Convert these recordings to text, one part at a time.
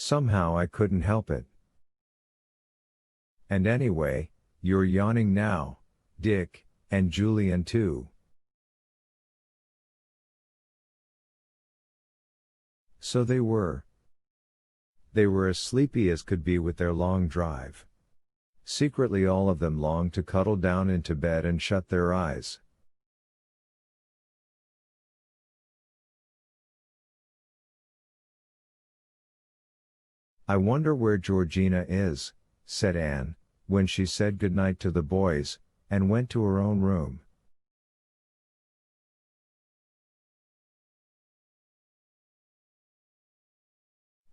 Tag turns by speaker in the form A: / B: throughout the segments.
A: Somehow I couldn't help it. And anyway, you're yawning now, Dick, and Julian too. So they were. They were as sleepy as could be with their long drive. Secretly all of them longed to cuddle down into bed and shut their eyes. I wonder where Georgina is, said Anne, when she said goodnight to the boys, and went to her own room.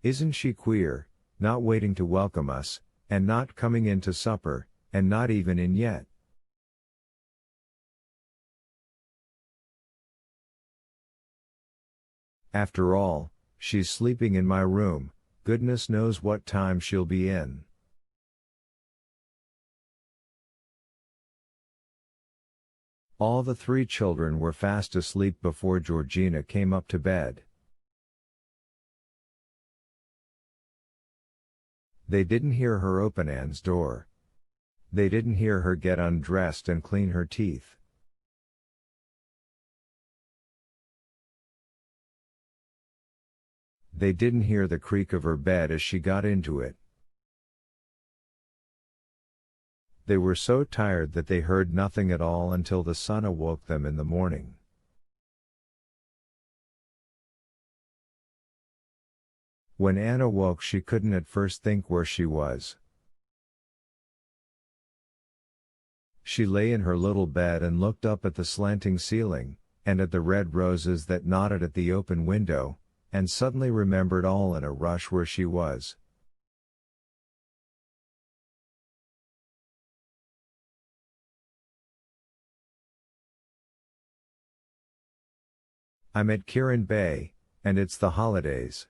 A: Isn't she queer, not waiting to welcome us, and not coming in to supper, and not even in yet? After all, she's sleeping in my room, goodness knows what time she'll be in. All the three children were fast asleep before Georgina came up to bed. They didn't hear her open Anne's door. They didn't hear her get undressed and clean her teeth. They didn't hear the creak of her bed as she got into it. They were so tired that they heard nothing at all until the sun awoke them in the morning. When Anne awoke, she couldn't at first think where she was. She lay in her little bed and looked up at the slanting ceiling, and at the red roses that nodded at the open window, and suddenly remembered all in a rush where she was. I'm at Kirin Bay, and it's the holidays,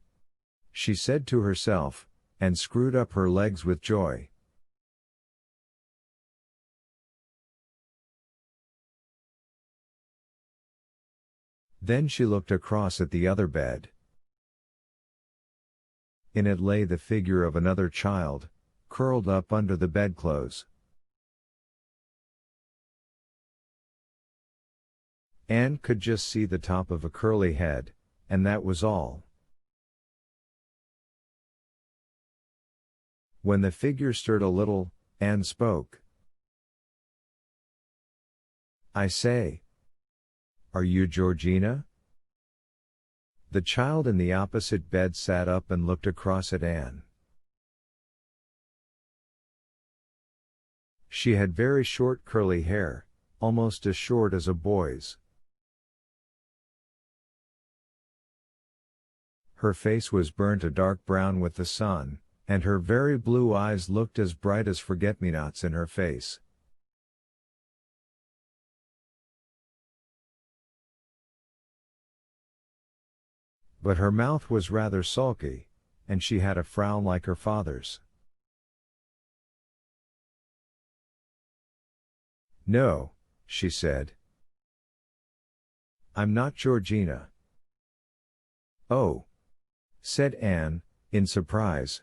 A: she said to herself, and screwed up her legs with joy. Then she looked across at the other bed. In it lay the figure of another child, curled up under the bedclothes. Anne could just see the top of a curly head, and that was all. When the figure stirred a little, Anne spoke. I say. Are you Georgina? The child in the opposite bed sat up and looked across at Anne. She had very short curly hair, almost as short as a boy's. Her face was burnt a dark brown with the sun, and her very blue eyes looked as bright as forget-me-nots in her face. But her mouth was rather sulky, and she had a frown like her father's. No, she said. I'm not Georgina. Oh, said Anne, in surprise.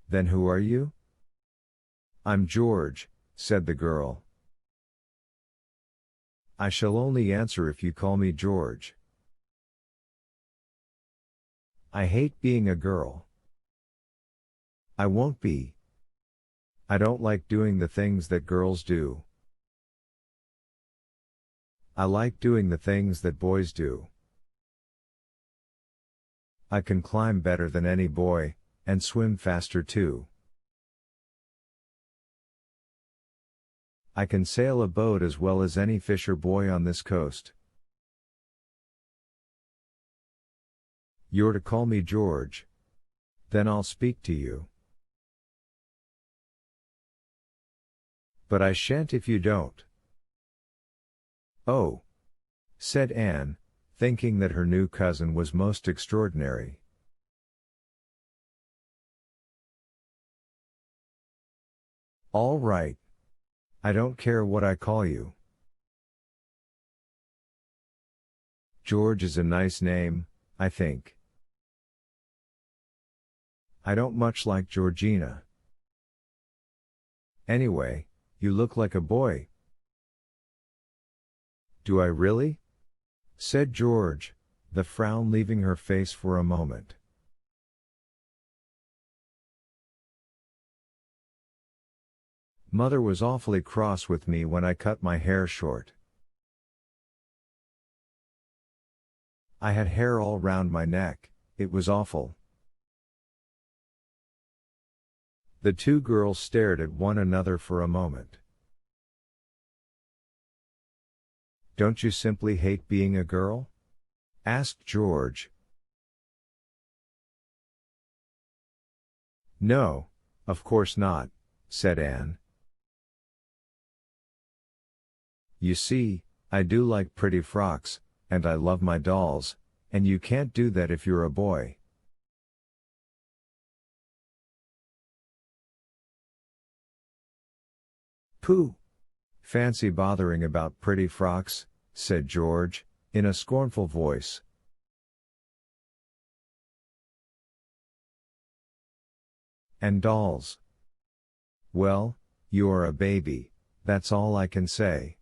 A: Then who are you? I'm George, said the girl. I shall only answer if you call me George. I hate being a girl. I won't be. I don't like doing the things that girls do. I like doing the things that boys do. I can climb better than any boy, and swim faster too. I can sail a boat as well as any fisher boy on this coast. You're to call me George. Then I'll speak to you. But I shan't if you don't. Oh, said Anne, thinking that her new cousin was most extraordinary. All right. I don't care what I call you. George is a nice name, I think. I don't much like Georgina. Anyway, you look like a boy. Do I really? Said George, the frown leaving her face for a moment. Mother was awfully cross with me when I cut my hair short. I had hair all round my neck, it was awful. The two girls stared at one another for a moment. Don't you simply hate being a girl? Asked George. No, of course not, said Anne. You see, I do like pretty frocks, and I love my dolls, and you can't do that if you're a boy. Pooh! Fancy bothering about pretty frocks, said George, in a scornful voice. And dolls. Well, you are a baby, that's all I can say.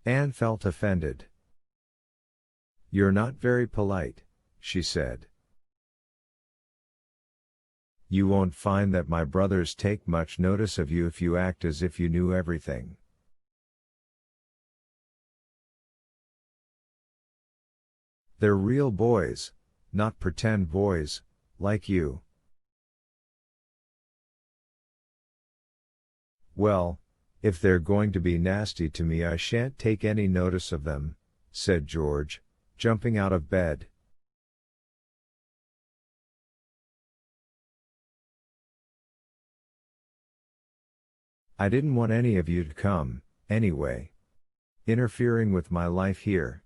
A: Anne felt offended. You're not very polite, she said. You won't find that my brothers take much notice of you if you act as if you knew everything. They're real boys, not pretend boys, like you. Well, if they're going to be nasty to me, I shan't take any notice of them, said George, jumping out of bed. I didn't want any of you to come, anyway. Interfering with my life here.